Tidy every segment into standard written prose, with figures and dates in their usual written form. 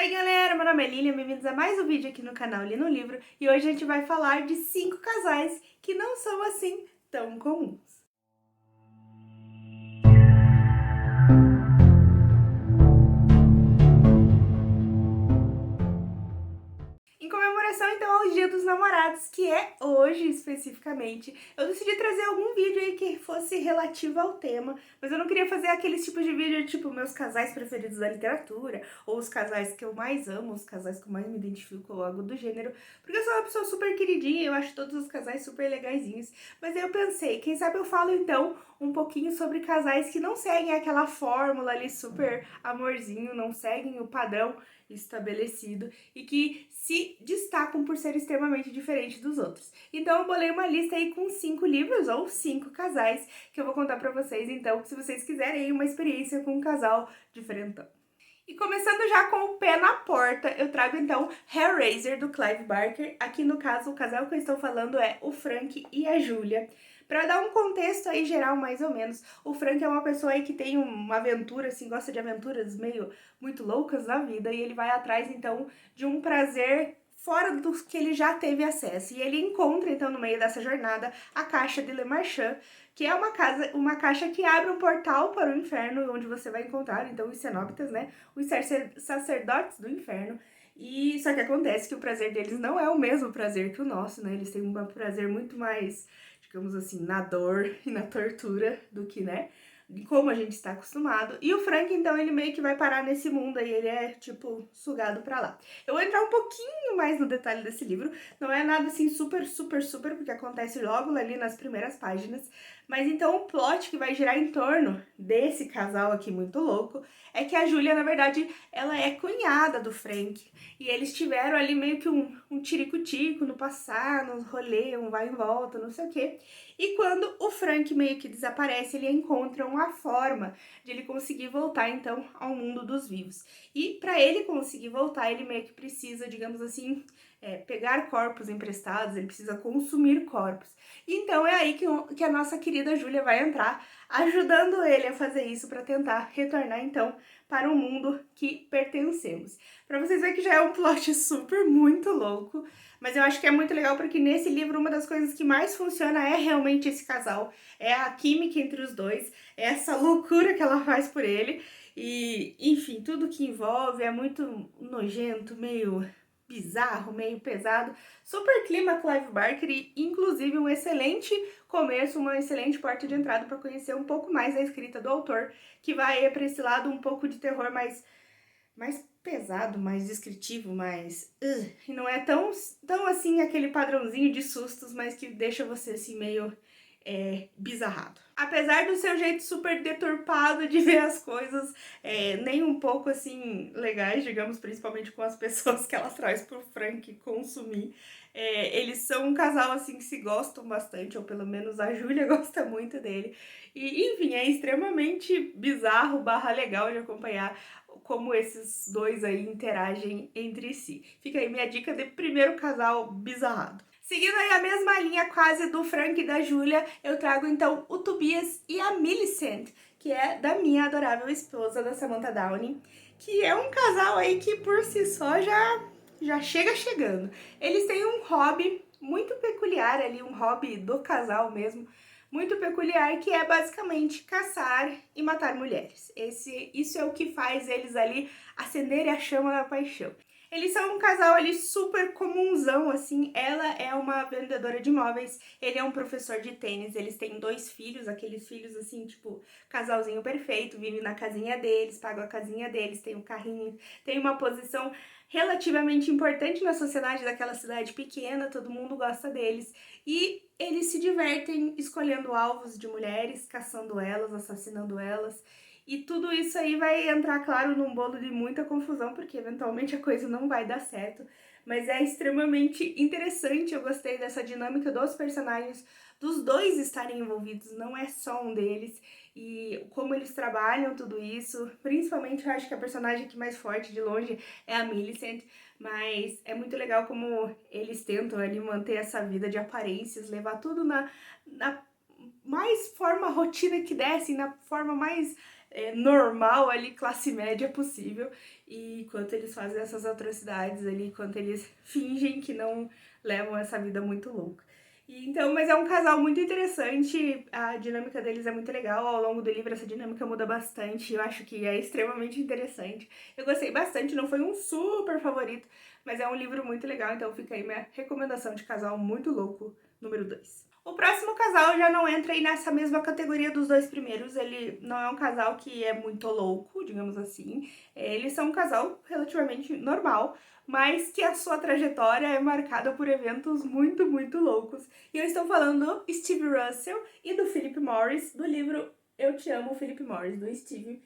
Oi galera, meu nome é Lilian, bem-vindos a mais um vídeo aqui no canal Li no Livro e hoje a gente vai falar de 5 casais que não são assim tão comuns. Em comemoração então ao Dia dos Namorados, que é hoje especificamente, eu decidi trazer algum vídeo aí que fosse relativo ao tema, mas eu não queria fazer aqueles tipos de vídeo tipo meus casais preferidos da literatura, ou os casais que eu mais amo, os casais que eu mais me identifico ou algo do gênero, porque eu sou uma pessoa super queridinha, eu acho todos os casais super legaisinhos, mas aí eu pensei, quem sabe eu falo então um pouquinho sobre casais que não seguem aquela fórmula ali super amorzinho, não seguem o padrão estabelecido e que se destacam por ser extremamente diferentes dos outros. Então eu bolei uma lista aí com 5 livros ou 5 casais que eu vou contar pra vocês, então, se vocês quiserem uma experiência com um casal diferentão. E começando já com o pé na porta, eu trago então Hellraiser, do Clive Barker. Aqui no caso, o casal que eu estou falando é o Frank e a Julia. Pra dar um contexto aí geral, mais ou menos, o Frank é uma pessoa aí que tem uma aventura, assim, gosta de aventuras meio muito loucas na vida, e ele vai atrás, então, de um prazer fora dos que ele já teve acesso. E ele encontra, então, no meio dessa jornada, a Caixa de Le Marchand, que é uma caixa que abre um portal para o inferno, onde você vai encontrar, então, os cenobitas, né, os sacerdotes do inferno. E só que acontece que o prazer deles não é o mesmo prazer que o nosso, né, eles têm um prazer muito mais, digamos assim, na dor e na tortura do que, né, como a gente está acostumado. E o Frank, então, ele meio que vai parar nesse mundo aí, ele é, tipo, sugado pra lá. Eu vou entrar um pouquinho mais no detalhe desse livro, não é nada assim super, porque acontece logo ali nas primeiras páginas, mas então o plot que vai girar em torno desse casal aqui muito louco é que a Julia, na verdade, ela é cunhada do Frank, e eles tiveram ali meio que um tirico-tico no passado, um rolê, um vai e volta, não sei o quê. E quando o Frank meio que desaparece, ele encontra uma forma de ele conseguir voltar, então, ao mundo dos vivos. E para ele conseguir voltar, ele meio que precisa, digamos assim, pegar corpos emprestados, ele precisa consumir corpos. Então é aí que a nossa querida Julia vai entrar, ajudando ele a fazer isso para tentar retornar, então, para o mundo que pertencemos. Para vocês verem que já é um plot super muito louco, mas eu acho que é muito legal porque nesse livro uma das coisas que mais funciona é realmente esse casal, é a química entre os dois, é essa loucura que ela faz por ele e, enfim, tudo que envolve é muito nojento, meio bizarro, meio pesado, super clima Clive Barker e inclusive um excelente começo, uma excelente porta de entrada para conhecer um pouco mais a escrita do autor, que vai para esse lado um pouco de terror mais pesado, mais descritivo, mais... e não é tão assim aquele padrãozinho de sustos, mas que deixa você assim meio bizarrado. Apesar do seu jeito super deturpado de ver as coisas, nem um pouco assim legais, digamos, principalmente com as pessoas que ela traz pro Frank consumir, eles são um casal assim que se gostam bastante, ou pelo menos a Júlia gosta muito dele. E enfim, é extremamente bizarro barra legal de acompanhar como esses dois aí interagem entre si. Fica aí minha dica de primeiro casal bizarrado. Seguindo aí a mesma linha quase do Frank e da Julia, eu trago então o Tobias e a Millicent, que é da minha adorável esposa, da Samantha Downey, que é um casal aí que por si só já chega chegando. Eles têm um hobby muito peculiar ali, um hobby do casal mesmo, muito peculiar, que é basicamente caçar e matar mulheres. Isso é o que faz eles ali acenderem a chama da paixão. Eles são um casal ali super comunzão, assim, ela é uma vendedora de imóveis, ele é um professor de tênis, eles têm 2 filhos, aqueles filhos assim, tipo, casalzinho perfeito, vivem na casinha deles, pagam a casinha deles, tem um carrinho, tem uma posição relativamente importante na sociedade daquela cidade pequena, todo mundo gosta deles, e eles se divertem escolhendo alvos de mulheres, caçando elas, assassinando elas, e tudo isso aí vai entrar, claro, num bolo de muita confusão, porque eventualmente a coisa não vai dar certo, mas é extremamente interessante, eu gostei dessa dinâmica dos personagens, dos dois estarem envolvidos, não é só um deles, e como eles trabalham tudo isso, principalmente eu acho que a personagem aqui mais forte de longe é a Millicent, mas é muito legal como eles tentam ali manter essa vida de aparências, levar tudo na mais forma rotina que der, assim, na forma mais normal ali, classe média possível. e quanto eles fazem essas atrocidades ali, quanto eles fingem que não levam essa vida muito louca. Então, mas é um casal muito interessante, a dinâmica deles é muito legal, ao longo do livro essa dinâmica muda bastante, eu acho que é extremamente interessante. Eu gostei bastante, não foi um super favorito, mas é um livro muito legal, então fica aí minha recomendação de casal muito louco, número 2. O próximo casal já não entra aí nessa mesma categoria dos dois primeiros, ele não é um casal que é muito louco, digamos assim, eles são um casal relativamente normal, mas que a sua trajetória é marcada por eventos muito, muito loucos. E eu estou falando do Steve Russell e do Philip Morris, do livro Eu Te Amo, Philip Morris, do Steve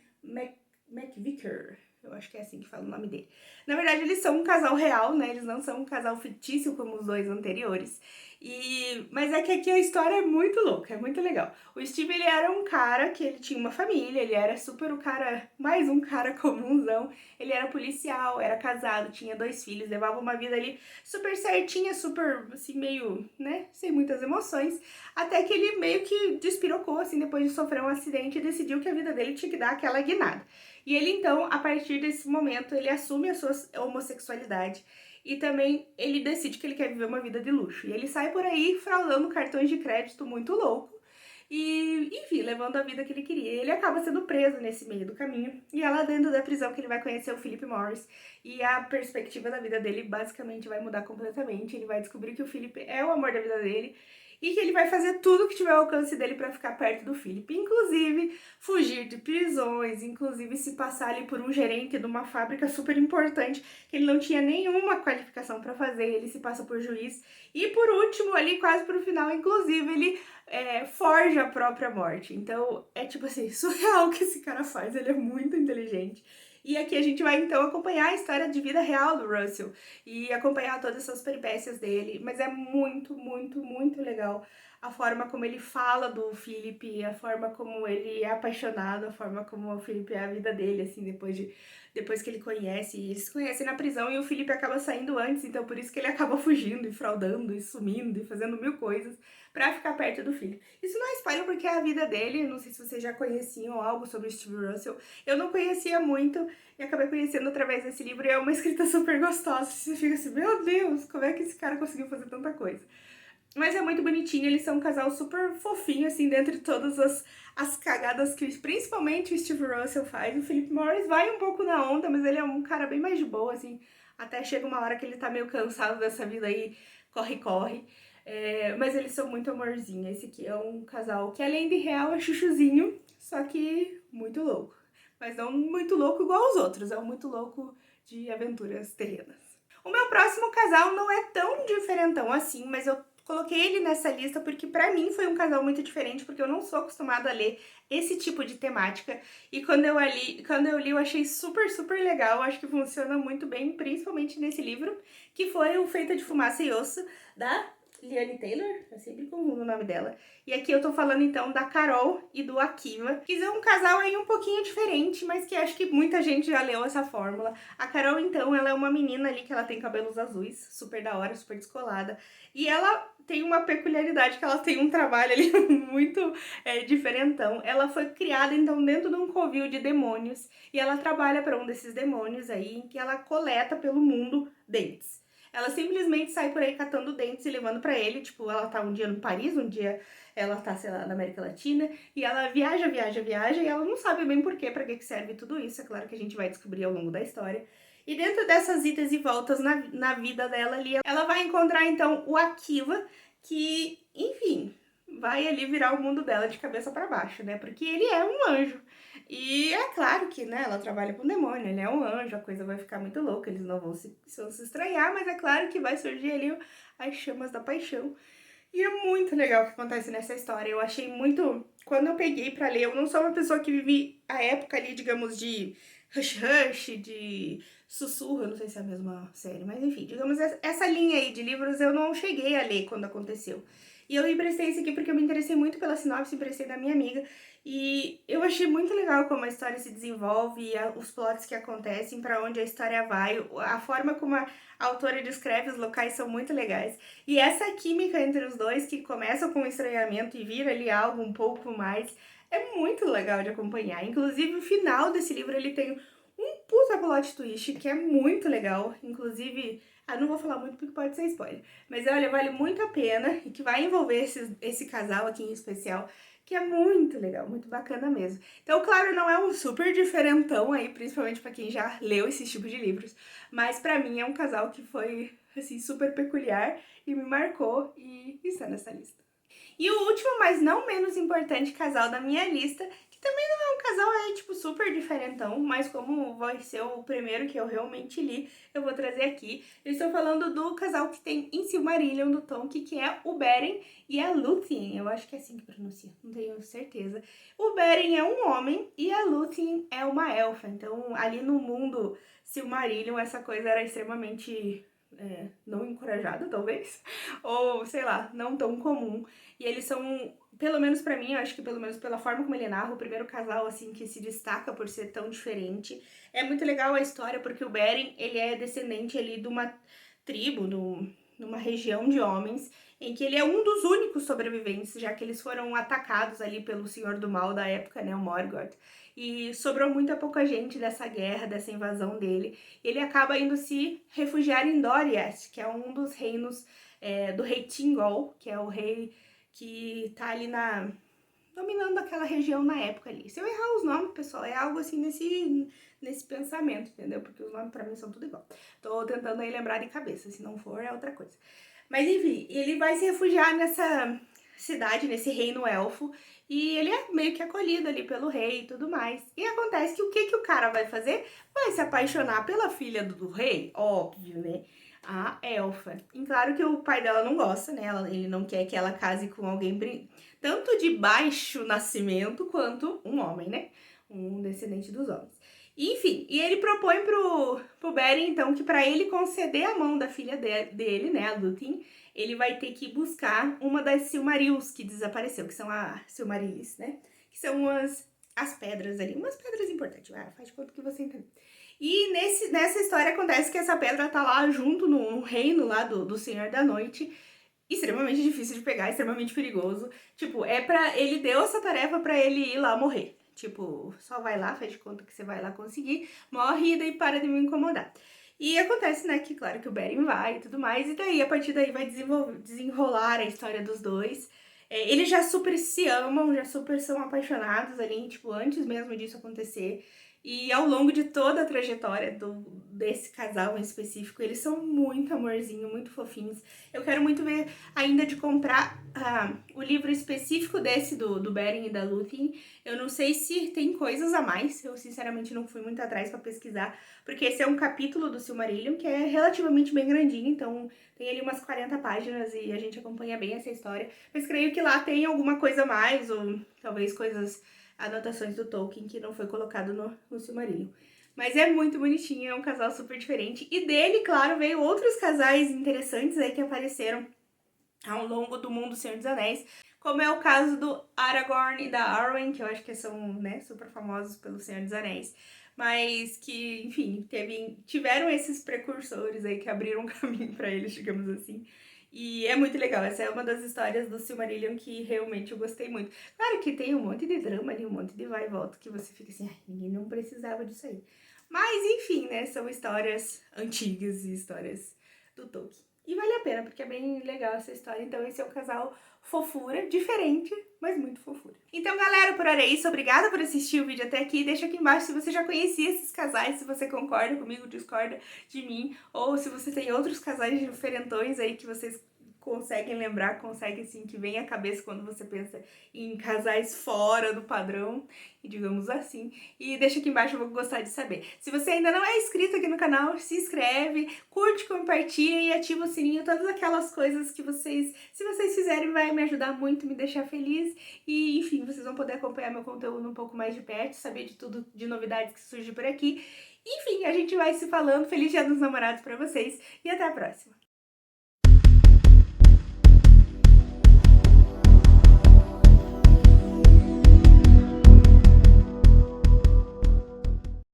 McVicker. Eu acho que é assim que fala o nome dele. Na verdade, eles são um casal real, né? Eles não são um casal fictício como os dois anteriores. Mas é que aqui a história é muito louca, é muito legal. O Steve, ele era um cara que ele tinha uma família, ele era super o cara, mais um cara comunzão. Ele era policial, era casado, tinha 2 filhos, levava uma vida ali super certinha, super, assim, meio, né, sem muitas emoções. Até que ele meio que despirocou, assim, depois de sofrer um acidente e decidiu que a vida dele tinha que dar aquela guinada. E ele, então, a partir desse momento, ele assume a sua homossexualidade e também ele decide que ele quer viver uma vida de luxo. E ele sai por aí fraudando cartões de crédito muito louco e, enfim, levando a vida que ele queria. Ele acaba sendo preso nesse meio do caminho e é lá dentro da prisão que ele vai conhecer o Philip Morris e a perspectiva da vida dele basicamente vai mudar completamente. Ele vai descobrir que o Philip é o amor da vida dele e que ele vai fazer tudo que tiver ao alcance dele para ficar perto do Philip, inclusive fugir de prisões, inclusive se passar ali por um gerente de uma fábrica super importante que ele não tinha nenhuma qualificação para fazer, ele se passa por juiz e por último ali quase pro final, inclusive ele forja a própria morte. Então é tipo assim, surreal o que esse cara faz, ele é muito inteligente. E aqui a gente vai então acompanhar a história de vida real do Russell e acompanhar todas essas peripécias dele, mas é muito, muito, muito legal a forma como ele fala do Philip, a forma como ele é apaixonado, a forma como o Philip é a vida dele, assim, depois que ele conhece. E eles se conhecem na prisão e o Philip acaba saindo antes, então por isso que ele acaba fugindo e fraudando e sumindo e fazendo mil coisas pra ficar perto do Philip. Isso não é spoiler porque é a vida dele, não sei se vocês já conheciam algo sobre o Steve Russell. Eu não conhecia muito e acabei conhecendo através desse livro e é uma escrita super gostosa. Você fica assim, meu Deus, como é que esse cara conseguiu fazer tanta coisa? Mas é muito bonitinho, eles são um casal super fofinho, assim, dentre todas as cagadas que principalmente o Steve Russell faz. O Philip Morris vai um pouco na onda, mas ele é um cara bem mais de boa, assim. Até chega uma hora que ele tá meio cansado dessa vida aí, corre-corre. Mas eles são muito amorzinho. Esse aqui é um casal que além de real é chuchuzinho, só que muito louco. Mas não muito louco igual os outros, é um muito louco de aventuras terrenas. O meu próximo casal não é tão diferentão assim, mas eu coloquei ele nessa lista porque pra mim foi um casal muito diferente, porque eu não sou acostumada a ler esse tipo de temática. E quando eu li, eu achei super, super legal, acho que funciona muito bem, principalmente nesse livro, que foi o Feita de Fumaça e Osso, da Liane Taylor, eu sempre confundo o nome dela. E aqui eu tô falando então da Carol e do Akiva, que é um casal aí um pouquinho diferente, mas que acho que muita gente já leu essa fórmula. A Carol então, ela é uma menina ali que ela tem cabelos azuis, super da hora, super descolada. E ela tem uma peculiaridade que ela tem um trabalho ali muito diferentão. Ela foi criada então dentro de um covil de demônios e ela trabalha para um desses demônios aí em que ela coleta pelo mundo dentes. Ela simplesmente sai por aí catando dentes e levando pra ele, tipo, ela tá um dia no Paris, um dia ela tá, sei lá, na América Latina, e ela viaja, e ela não sabe bem porquê, pra que serve tudo isso, é claro que a gente vai descobrir ao longo da história. E dentro dessas idas e voltas na vida dela ali, ela vai encontrar então o Akiva, que, enfim, vai ali virar o mundo dela de cabeça pra baixo, né, porque ele é um anjo. E é claro que, né, ela trabalha com demônio, ele é um anjo, a coisa vai ficar muito louca, eles não vão se estranhar, mas é claro que vai surgir ali as chamas da paixão. E é muito legal o que acontece nessa história, eu achei muito... Quando eu peguei pra ler, eu não sou uma pessoa que vive a época ali, digamos, de Hush Hush, de Sussurro, eu não sei se é a mesma série, mas enfim, digamos, essa linha aí de livros eu não cheguei a ler quando aconteceu. E eu emprestei esse aqui porque eu me interessei muito pela sinopse, emprestei da minha amiga, e eu achei muito legal como a história se desenvolve, os plots que acontecem, pra onde a história vai, a forma como a autora descreve os locais são muito legais. E essa química entre os dois, que começa com um estranhamento e vira ali algo um pouco mais, é muito legal de acompanhar. Inclusive o final desse livro ele tem um puta plot twist que é muito legal, inclusive, não vou falar muito porque pode ser spoiler, mas olha, vale muito a pena e que vai envolver esse casal aqui em especial, que é muito legal, muito bacana mesmo. Então, claro, não é um super diferentão aí, principalmente pra quem já leu esse tipo de livros, mas pra mim é um casal que foi, assim, super peculiar e me marcou e está nessa lista. E o último, mas não menos importante casal da minha lista, que também não é um casal aí, tipo, super diferentão, mas como vai ser o primeiro que eu realmente li, eu vou trazer aqui. Eu estou falando do casal que tem em Silmarillion, do Tolkien, que é o Beren e a Lúthien. Eu acho que é assim que pronuncia, não tenho certeza. O Beren é um homem e a Lúthien é uma elfa. Então, ali no mundo Silmarillion, essa coisa era extremamente não encorajada, talvez, ou sei lá, não tão comum. E eles são, pelo menos pra mim, eu acho que pelo menos pela forma como ele narra, o primeiro casal, assim, que se destaca por ser tão diferente. É muito legal a história, porque o Beren, ele é descendente ali de uma tribo, numa região de homens, em que ele é um dos únicos sobreviventes, já que eles foram atacados ali pelo Senhor do Mal da época, né, o Morgoth. E sobrou muito pouca gente dessa guerra, dessa invasão dele. Ele acaba indo se refugiar em Doriath, que é um dos reinos do rei Thingol, que é o rei que tá ali dominando aquela região na época ali. Se eu errar os nomes, pessoal, é algo assim nesse pensamento, entendeu? Porque os nomes pra mim são tudo igual. Tô tentando aí lembrar de cabeça, se não for é outra coisa. Mas enfim, ele vai se refugiar nessa cidade, nesse reino elfo, e ele é meio que acolhido ali pelo rei e tudo mais. E acontece que o que o cara vai fazer? Vai se apaixonar pela filha do rei, óbvio, né? A elfa. E claro que o pai dela não gosta, né? Ele não quer que ela case com alguém tanto de baixo nascimento quanto um homem, né? Um descendente dos homens. Enfim, e ele propõe pro Beren, então, que para ele conceder a mão da filha dele, né, a Lúthien, ele vai ter que buscar uma das Silmarils que desapareceu, que são as Silmarils, né? Que são as pedras ali, umas pedras importantes, faz de conta que você entendeu. E nessa história acontece que essa pedra tá lá junto no reino lá do Senhor da Noite, extremamente difícil de pegar, extremamente perigoso. Tipo, ele deu essa tarefa pra ele ir lá morrer. Tipo, só vai lá, faz de conta que você vai lá conseguir, morre e daí para de me incomodar. E acontece, né, que claro que o Beren vai e tudo mais, e daí a partir daí vai desenrolar a história dos dois. Eles já super se amam, já super são apaixonados ali, tipo, antes mesmo disso acontecer. E ao longo de toda a trajetória desse casal em específico, eles são muito amorzinho, muito fofinhos. Eu quero muito ver ainda de comprar o livro específico desse do Beren e da Lúthien. Eu não sei se tem coisas a mais, eu sinceramente não fui muito atrás pra pesquisar, porque esse é um capítulo do Silmarillion que é relativamente bem grandinho, então tem ali umas 40 páginas e a gente acompanha bem essa história. Mas creio que lá tem alguma coisa a mais, ou talvez anotações do Tolkien que não foi colocado no Silmarillion. Mas é muito bonitinho, é um casal super diferente. E dele, claro, veio outros casais interessantes aí que apareceram ao longo do mundo do Senhor dos Anéis, como é o caso do Aragorn e da Arwen, que eu acho que são, né, super famosos pelo Senhor dos Anéis, mas que, enfim, tiveram esses precursores aí que abriram caminho pra eles, digamos assim. E é muito legal, essa é uma das histórias do Silmarillion que realmente eu gostei muito. Claro que tem um monte de drama ali, um monte de vai e volta, que você fica assim, ninguém não precisava disso aí. Mas, enfim, né, são histórias antigas e histórias do Tolkien. E vale a pena, porque é bem legal essa história. Então esse é um casal fofura, diferente, mas muito fofura. Então, galera, por hora é isso. Obrigada por assistir o vídeo até aqui. Deixa aqui embaixo se você já conhecia esses casais, se você concorda comigo, discorda de mim, ou se você tem outros casais diferentões aí que vocês conseguem lembrar, conseguem assim, que vem à cabeça quando você pensa em casais fora do padrão, e digamos assim. E deixa aqui embaixo, eu vou gostar de saber. Se você ainda não é inscrito aqui no canal, se inscreve, curte, compartilha e ativa o sininho, todas aquelas coisas que se vocês fizerem, vai me ajudar muito, me deixar feliz. E, enfim, vocês vão poder acompanhar meu conteúdo um pouco mais de perto, saber de tudo, de novidades que surgem por aqui. Enfim, a gente vai se falando. Feliz Dia dos Namorados pra vocês e até a próxima!